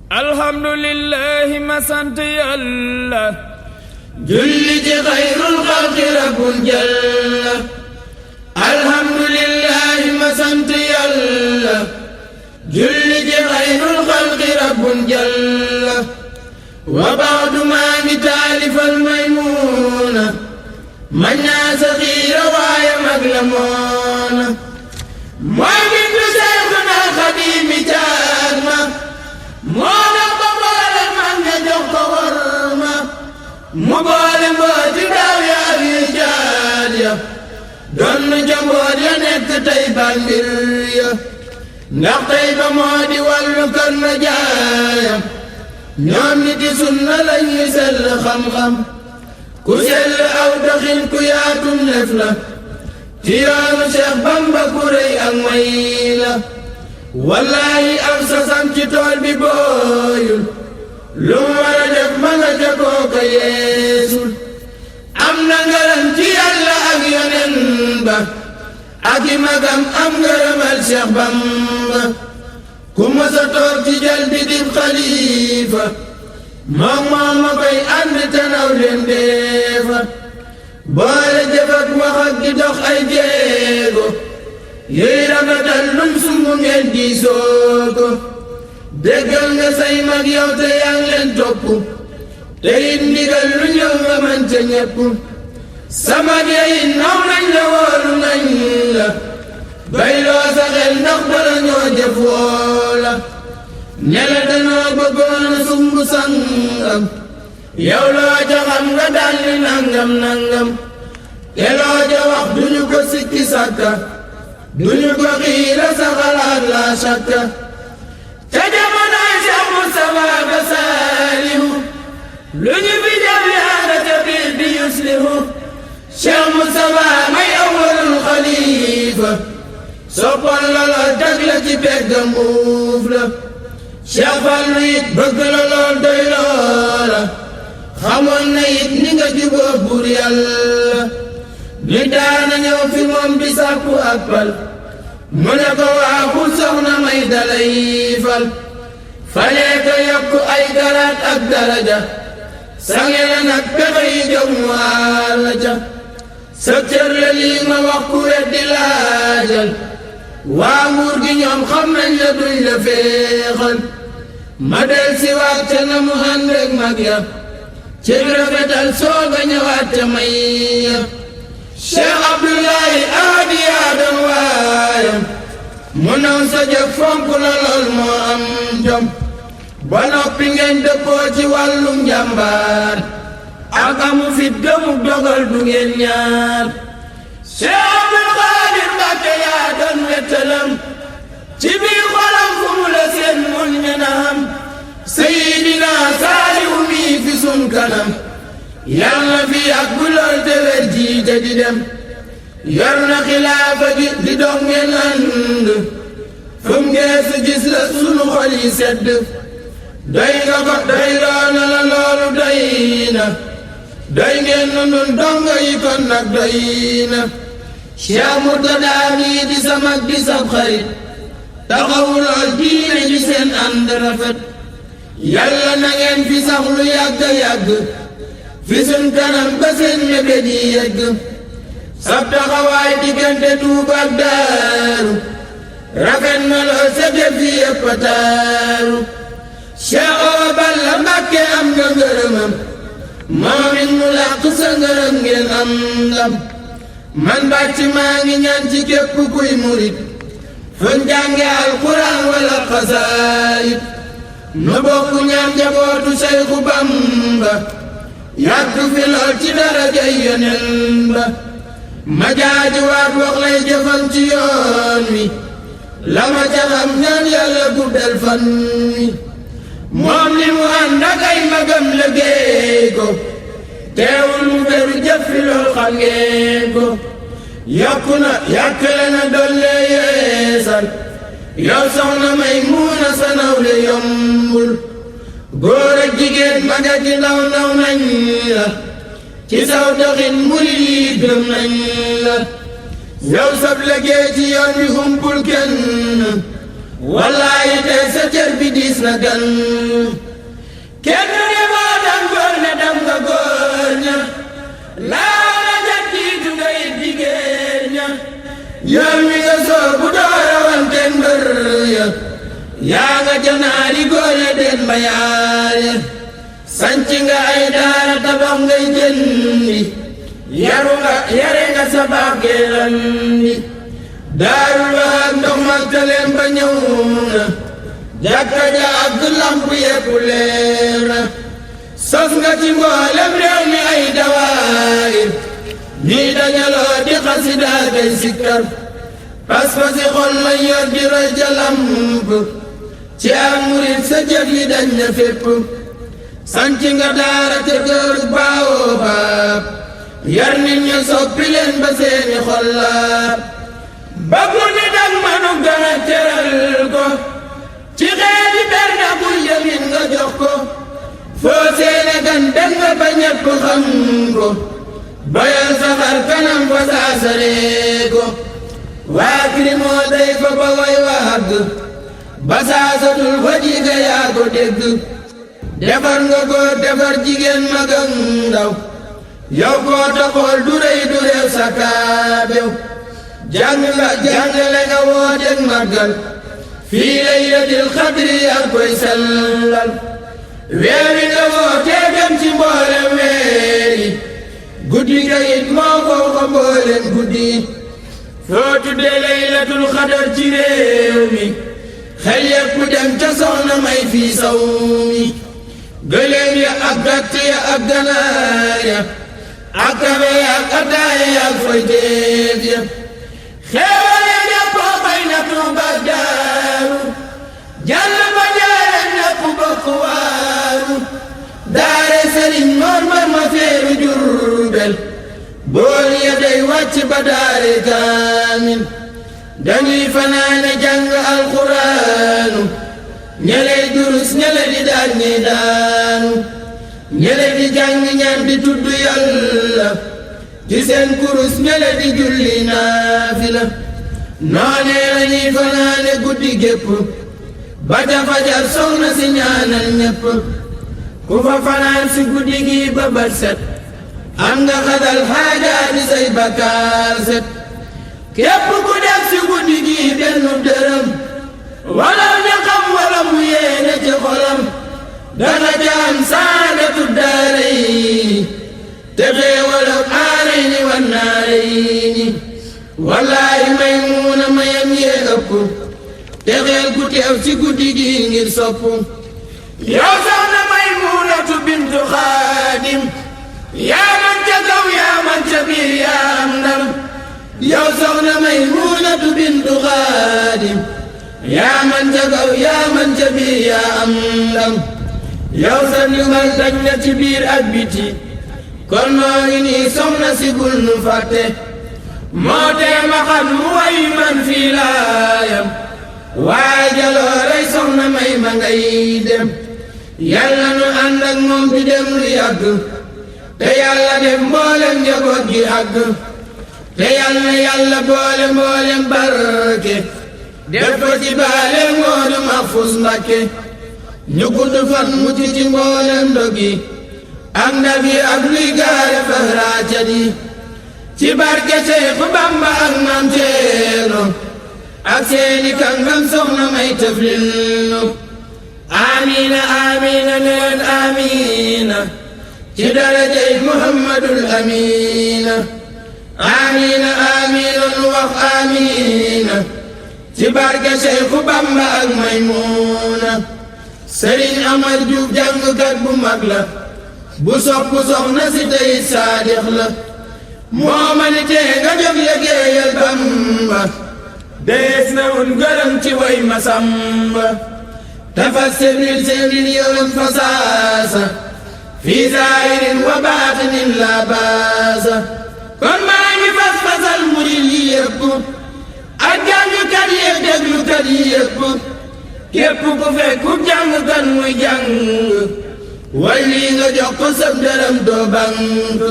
alhamdulillahi ma sant yàlla julli ci xayrul xalqi rabbul jalla alhamdulillahi ma sant yàlla julli ci xayrul xalqi rabbul jalla wa baadu maa ngi taalifal maymuuna man naa saxiira waaye mag la moona moo bindu Seexuna Xadiimi caat ma moo tax ba boole mag nga jox ko worma mu boole mbooti daaw ya ak yu caat ya doon na jaboot ya nekk tey ba mbir ya ndax tey ba moo di wàllu kër na jaayam ñoom nit yi sunna lañuy sell xam-xam ku sell aw doxin ku yaatum lef la ci yoonu Seex Bamba ku rëy ak may la wallaahi am sasam ci tool bi booyul lu mu war a def ma nga ca kooka yeesul am na ngaram ci yàlla ak yonen ba ak i magam am ngërëmal Seex Bamba ku mësa toog ci jal bi dib xalifa moom ma koy ànd te naw leen deefa boole jëf ak wax ak di dox ay jéego yéy rafetal lum sumbu ngeen diisoo ko déggal nga say mag yow te yaa ngi leen topp te it ndigal lu ñëw nga man ca ñépp sa mag ya it naw nañ la wóolu nañ la bayloo sa xel ndax bala ñoo jëf woola ñela danoo bëggoon a sumbu sangam yow loo ja xam nga dalli nangam nangam te loo ja wax duñu ko sikki sàkka duñu ko xiira sa xalaat la sàkka ca jamonoy Seex Mustafaa ba saalihu lu ñu fi jëf yaa nga ca biir di yuslihu Seex Mustafaa may awwalul xalifa soppal la lool tag la ci peggam uuf la Seex Fallu it bëgg la lool doy loola xamoon na it ni nga juboo buur yàlla ni daana ñëw fi moom di sàkku ak pal mu ne ko waaxul soxna may dalay fal falee ko yokk ay garaat ak daraja sange la nag pexe yi jóg mu aar la ca sa cër la lii ma wax ku weddi laajal waa nguur gi ñoom xam nañ la duñ la féexal ma del si waat ca na mu ànd ak mag ya ci rafetal sooga ñëwaat ca may ya Cheikh Abdoulaye aadi yaa doon waayam mu naw sa jëf fonk la lool moo am jom ba noppi ngeen dëppoo ci wàllum njàmbaar ak amu fit gëmuk dogal du ngeen ñaar Cheikh Abdul Xaadir Mbàkke yaa doon wettalam ci biir xolam fu mu la seen mun ñanam Seydina Saaliwu mi fi sun kanam yàlla fi ak bu lool te wér jiite di dem yor na xilaafa gi di dox ngeen ànd fum ngeesu gis la sunu xol yi sedd doy nga ko doy loona la loolu doy na doy ngeen nun dongo yi kon nag doy na Cheikh Murtadaa mi di sa mag di sab xarit taxawu lool diine ji seen ànd rafet yàlla na ngeen fi sax lu yàgg yàgg fi sun kanam ba seen mébét yi yegg sab taxawaay diggante Tuuba ak Daaru rafet na lool sa jëf yi yëpp a taaru Cheikh Awa Balla Mbàkke am nga ngërëmam moom it mu làq sa ngërëm ngeen am ndam man bàcc maa ngi ñaan ci képp kuy murit fun jànge alxuraan wala xasaayid nu bokk ñaan jabootu Seyxu Bamba yàgg fi lool ci darajay Yonent ba ma jaajuwaat wax lay jëfal ci yoon wi la ma ca xam ñaan yàlla guddal fan wi moom li mu ànd ak ay magam liggéey ko teewul mu beru jëf fi lool xam ngeen ko yokku na yàkkale na dolle yeesal yow soxna Maymuna sa nawle yombul góor ak jigéen mag ak ndaw ndaw nañ la ci saw doxin murid yi gëm nañ la yow sab liggéey ci yoon wi humpul kenn wallaayi tey sa cër bi diis na gan kenn ne moo dam góor ne dam nga góor ña laa la jat jiitu nga it jigéen ña yoon mi nga soobu doora wante mbër ya yaa nga janaari góor ya den mbayaar ya sanc nga ay daara tabax ngay jëndi yare nga sa baax geerandi daarul wax ndox mag taleem ba ñëw na jàkka ja ak lamp yépp leer na sos nga ci mboolem réew mi ay dawaayir ñuy dajaloo di xasida kay sikkar pas-pasi xol lañ yor di roy ja lamp ci ak murit sa jëf yi dañ na fépp sanc nga daara te kër baawoo baab yar nit ña soppi leen ba seeni xol laab bëggu nit ak manu gën a teral ko ci xeeti bernde bu yëmin nga jox ko foo seene gan dem nga ba ñépp xam ko bayal safar kanam fa saasaree ko waa kirimoo day fa ba way wahagg ba saasatul fa jiga yaa ko dégg defar nga góor defar jigéen mag ak ndaw yow koo taxool du rëy du réew sa kaabew jàngale nga wooteeg màggal fii laylatil xadri yaa koy sellal weeri nga wootee dem ci mboolem weeri guddi ga it moo ko mboolem guddi foo tuddee laylatul xadar ci réew mi xel yépp dem ca soxna may fii saw mi gëléem ya ak gàtt ya ak ganaar ya ak kabe ya ak ataaya ya ak foyteef ya xeewale ñéppoo bay na Tuuba Daaru jàll ba jaareen ñépp bokk waaru daare sëriñ Mor ma feeru Jurbel bool ya day wàcc ba daare kaamil dañuy fanaane jàng alxuraanu ñeley durus ñele di daan ñi daanu ñele di jàng ñaan di tudd Yàlla ci seen kurus ñele di julli naafila noonee lañuy fanaane guddi gépp ba ca fajar soxna si ñaanal ñépp ku fa fanaan si guddi gi ba bët set am nga xadal xaajaati say bakkaar set képp ku def si guddi gi benn dërëm wala ñaxam wala mu yéene ci xolam dana jaam saadatu daarayni te xéewal ak aarayni wan naarayni wallaahi Maymuna mayam yee ëpp te xeel ku teew ci guddi gi ngir sopp yow soxna Maymunatu bintu Xaadim yaa man ca kaw yaa man ca biir yaa am ndam yow soxna Maymunatu bintu Xaadim yaa man ca kaw yaa man ca biir yaa am ndam yow sa ndimbal daj na ci biir ak biti kon moo ngi nii soxna si bul nu fàtte moo tee ma xam mu way man fii laayam waaye jalooray soxna may ma ngay dem yàlla nu ànd ak moom di dem lu yàgg te yàlla def mboolem njaboot gi àgg te yàlla boole mboolem barke def ko ci baale Moodu Mahfuus Mbakke ñu gudd fan mucc ci mboolem dogi ak ndabi ak luy gaare fahraacat yi ci barke Seexu Bamba ak Maam Ceerno ak seeni kàngam soxna may tëflil amiina amiina leen amiina ci darajay Muhammadul amiina amiina amiina nu wax amiina ci barke Seexu Bamba ak Maymuna Sëriñ Amar Juuf jàngkat bu mag la bu sopp soxna si tey saadix la moo ma ni tee nga jóg liggéeyal Bamba dees na wun gërëm ci way Masamba tafas sebril yoon fasaasa fi zaahirin wa baatinin la baasa kon maa ngi fas fasal murid yi yépp ak jàngkat yi ak déglukat yi yépp képp ku fekku jàngkat muy jàng way lii nga jox ko sab dërëm doo bank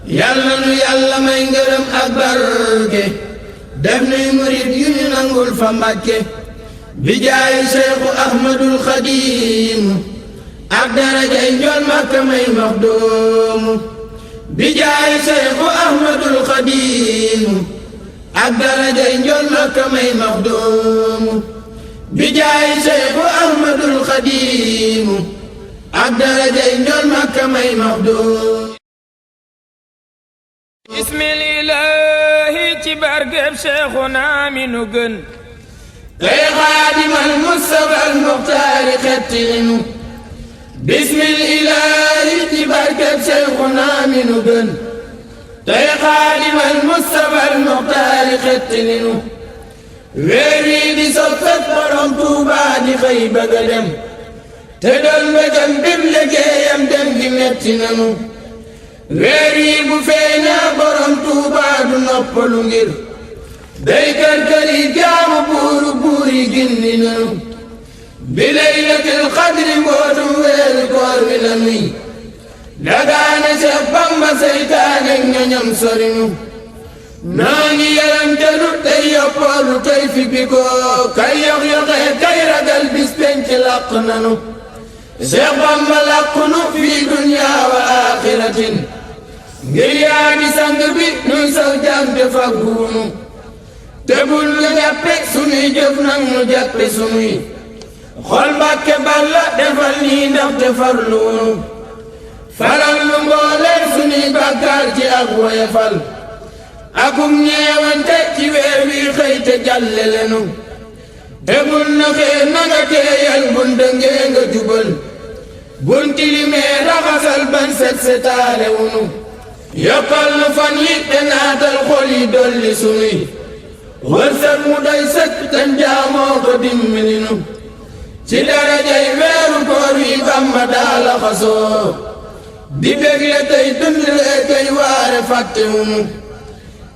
yàlla nu yàlla may ngërëm ak barke def nuy murid yu ñu nangul fa Mbàkke bi jaay Seexu Ahmadul Xadiim ak darajay njool Makka may maxdoomu bi jaay Seexu Ahmadul Xadiim ak darajay njool Makka may maxdoomu bi jaay Seexu Ahmadul Xadiim ak darajay njool Makka may maxdoomu bismillaahi ci barkeb Seexuna mi nu gën tey xaadimal Mustafa al Muxtaari xettilinu bismillaahi ci barkeb Seexuna mi nu gën tey xaadimal Mustafa al Muxtaari xettilinu weer wi di soppeek borom Tuubaa di xëy bëgg a dem te doon bëggam bim liggéeyam dem gi metti nanu weer wi bu feeñaa borom Tuubaa du noppalu ngir day kër-këri jaamu buuru buur yi gindi nanu bi laylatil qadri mbootum weeru koor wi la nuy dagaane Seex Bamba seytaane ñoñam sorinu noo ngi yaramtelu tey yoppoolu tey fi bikoo kay yox-yoxe kay ragal bis penc làq nanu Seex Bamba làqunu fii dunyaa wa aaxiratin ngir yaa di sang bi nuy saw jaam te fagguunu te bul nu jàppe sunuy jëf nag nu jàppe sunuy xol Mbàkke Balla defal nii ndax te farluunu faral nu mbooleen sunuy bàkkaar ci ak woyefal akum ñeewante ci weer wi xëy te jàllelenu te bul na xee nanga teeyal bun dëngee nga jubal bun tilimee raxasal ban set setaale wunu yokkal nu fan yi te naatal xol yi dolli sunuy wërsëg mu doy sëkk te njaamoo ko dimbalinu ci darajay weeru koor wi Bamba daala xasoo di bégle tey dundle tey waare fàttewunu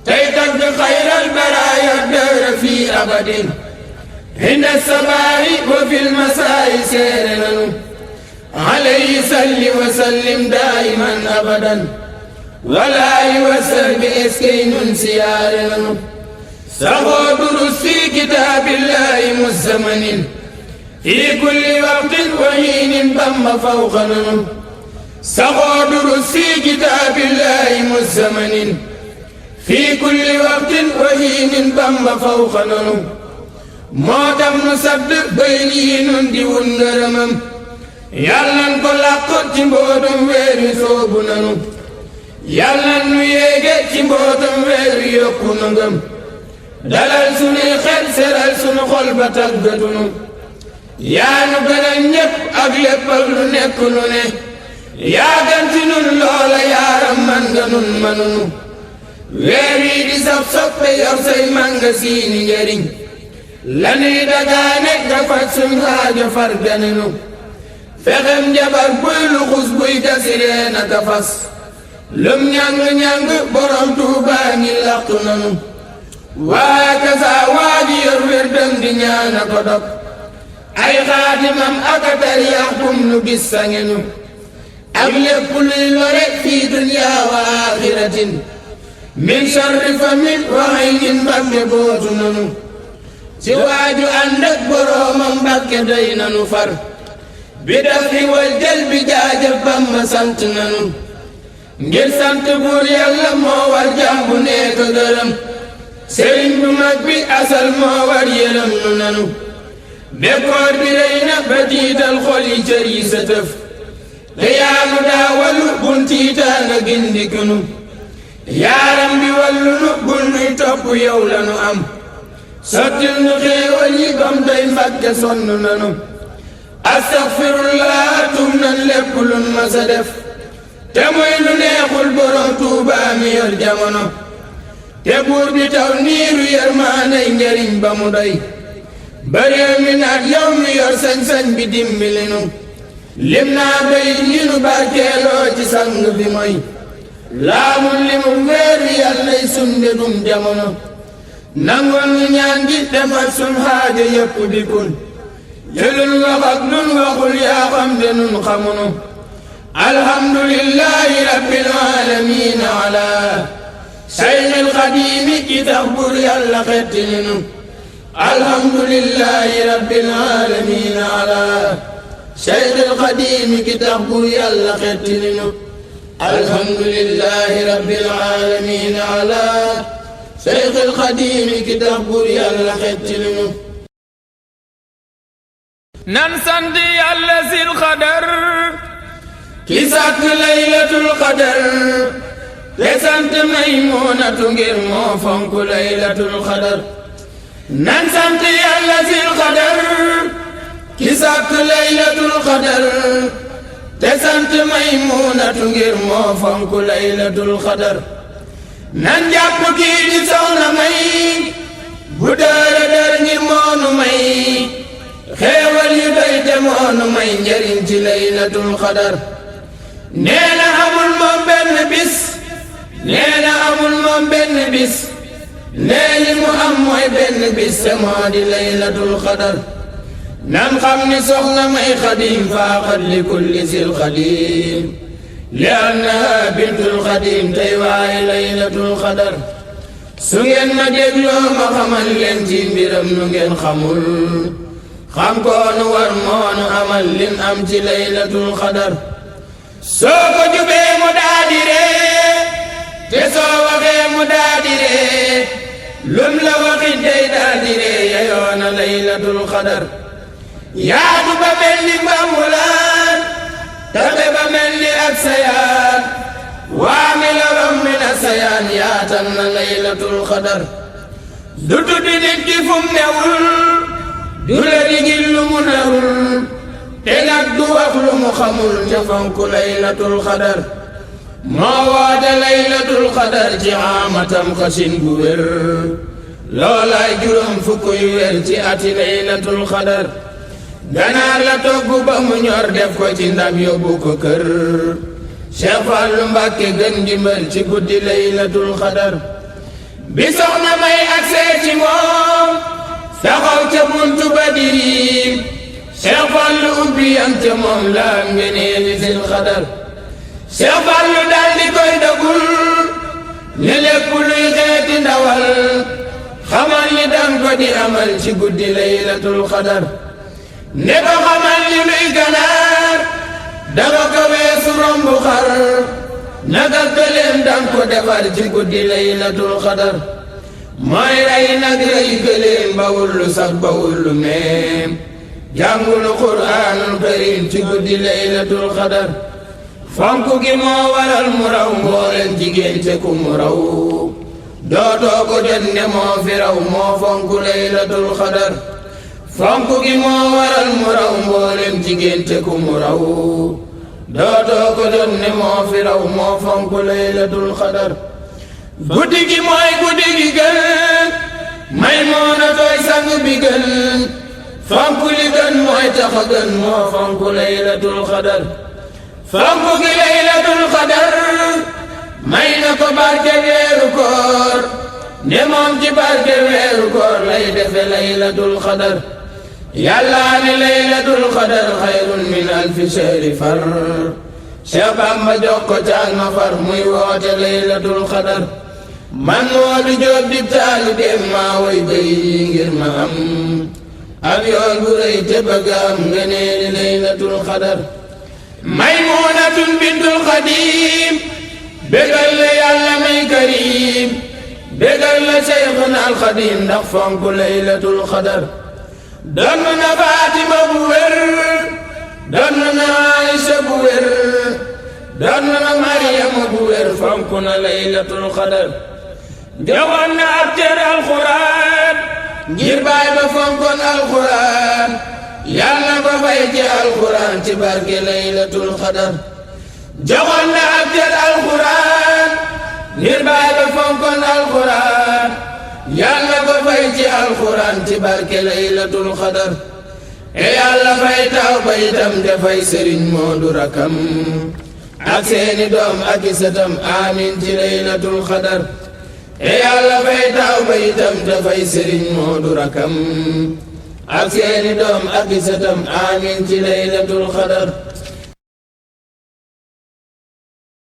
tey tagg xayral baraaya dëra fii abadin inda sabaahi wa fil masaayi seere nanu alayhi salli wa sallim daa'iman abadan walaayi wa sahbi eskey nun siyaare nanu saxoo durus fi kitaabillahi muzzamanin fi kulli waqtin wa hiinin Bamba fawqa nanu saxoo durus fi kitaabillahi muzzamanin fi kulli waqtin wa hiinin Bamba fawqa nanu moo tax nu sadd bay lii nun di wun ngërëmam yàllan ko làq ci mbootum weer wi soobu nanu yàllan nu yéege ci mbootum weer wi yokku nu ngëm dalal sunuy xel seral sunu xol ba tàggatunu yaa nu gënal ñépp ak lépp ak lu nekk lu ne yaa gën ci nun loola yaaram man nga nun manunu weer wi di saf soppe yor say manga siini njëriñ lanuy dagaane nga faj suñ xaajo far ganenu fexem njabar buy luxus buy gasiree na ka fas lum ñàng-ñàng borom Tuubaa ngi làqu nanu waaye kasa waaji yor wér dem di ñaana ko dog ay xaatimam aka tariyax kum nu gis sangenu ak lépp luy lore fii dunyaa wa aaxiratin min sharri famin waxay nin Mbàkke bootu nanu ci waaju ànd ak boroomam Mbàkke doy nanu far bi dafi wal jël bi jaajëf Bamba sant nanu ngir sant buur Yàlla moo war jàmbu nekk gërëm sëriñ bu mag bi asal moo war yërëm nu nanu bekkoor bi rëy na ba tiital xol yi cër yi sa tëf te yaanu daa wallu bun tiitaa nga gindikunu yaaram bi wallu nu bun nuy topp yow lanu am sottil nu xéewal yi bam doy Mbàkke sonn nanu astaxfirullah tum nan lépp lun ma sa def te muy lu neexul borom Tuubaa mi yor jamono te buur bi taw niiru yërmaanay njariñ ba mu doy ba réew mi naat yow mi yor sañ-sañ bi dimbali nu lim naa bay li nu barkeeloo ci sang bi mooy laamul li mu weeru Yàllay sunde dum jamono nangoon nu ñaan gi defal sun xaajo yëpp di kun jëlul wax ak nun waxul yaa xam de nun xamunu alhamdulillahi rabbil alamin ala Seydil Xadiimi ki tax bur Yàlla xettili nu alhamdulillahi rabbil alamin ala Cheikhul Xadim ki tax bu Yàlla xettali nu alhamdulillahi rabbil alamin ala Cheikhul Xadim ki tax bu Yàlla xettali nu nan sant Yàlla sil xadar ki sàkk laylatul qadar te sant Maymunatu ngir moo fonk laylatul qadar nan sant Yàlla sil qadar ki sàkk laylatul qadar te sant Maymunatu ngir moo fonk laylatul qadar nan jàpp kii di soxna May bu dara dara ngir moonu may xéewal yu doy te moonu may njariñ ci laylatul qadar nee na amul moom benn bis nee na amul moom benn bis nee li mu am mooy benn bis te moo di laylatul qadar nan xam ni soxna May Xadim faaxat li kulli sil xadim li annaha bintul xadim tey waaye laylatul qadar su ngeen ma dégloo ma xamal leen ci mbiram nu ngeen xamul xam koonu war moonu amal lin am ci laylatul qadar soo ko jubee mu daadi ree te soo waxee mu daadi ree lum la waxit day daadi ree yayoona laylatul qadar yaatu ba mel ni mbambulaan tabe ba mel ni ak sayaan waame la rommi na sayaan yaatan na laylatul qadar du tuddi nit ki fum newul du la digil lu mu newul te nag du wax lu mu xamul te fonk laylatul qadar moo woote laylatul qadar ci amatam xasin bu wér loolaay juróom fukk yu wér ci ati laylatul qadar ganaar la togg ba mu ñor def ko ci ndab yóbbu ko kër Cheikh Fallu Mbàkke gën ndimbal ci guddi laylatul qadar bi soxna May agsee ci moom taxaw ca buntu Badirim Cheikh Fallu ubbi yam ca moom la am ngeneeli sil qadar Cheikh Fallu dal di koy dagul ne lépp luy xeeti ndawal xamal ni dan ko di amal ci guddi laylatul qadar ne ko xamal ni luy ganaar danga ko weesu rombu xar naga gëléem dan ko defar ci guddi laylatul qadar mooy rey nag rey gëléem bawul lu sax bawul lu meem jàngul quraanul karim ci guddi laylatul qadar fonk gi moo waral mu raw mbooleen jigéen te ku mu raw dootoo ko jot ne moo fi raw moo fonk laylatul qadar fonk gi moo waral mu raw mbooleen jigéen te ku mu raw dootoo ko jot ne moo fi raw moo fonk laylatul qadar guddi gi mooy guddi gi gën Maymunatooy sang bi gën fonk li gën mooy tax a gën moo fonk laylatul qadar fonk gi laylatul qadar may na ko barke weeru koor ne moom ci barke weeru koor lay defe laylatul qadar yàlla ne laylatul qadar xayrun min alfi shahri far Cheikh Bamba jox ko caag ma far muy woote laylatul qadar man Moodu Jóob di taalibeem maa woy bay ngir ma am ak yoon bu rëy te bëgg am ngeneeli laylatul qadar Maymunatun bintul Xadim bégal la Yàlla may karim bégal la Cheikhuna al Xadim ndax fonk laylatul qadar donn na Fatima bu wér donn na Aysa bu wér donn na Maryama bu wér fonk na laylatul qadar joxoon na ab cër alxuraan ngir baay ba fonkoon alxuraan yàlla ko fay ci alxuraan ci barke laylatul qadar joxoon na ab cër alxuraan ngir baay ba fonkoon alxuraan yàlla ko fay ci alxuraan ci barke laylatul qadar e yàlla fay taw ba itam dafay sëriñ Moodu rakam ak seeni doom ak i sëtam amiin ci laylatul qadar e yàlla fay taw ba itam dafay sëriñ Moodu rakam ak seeni doom ak i sëtam amiin ci laylatul qadar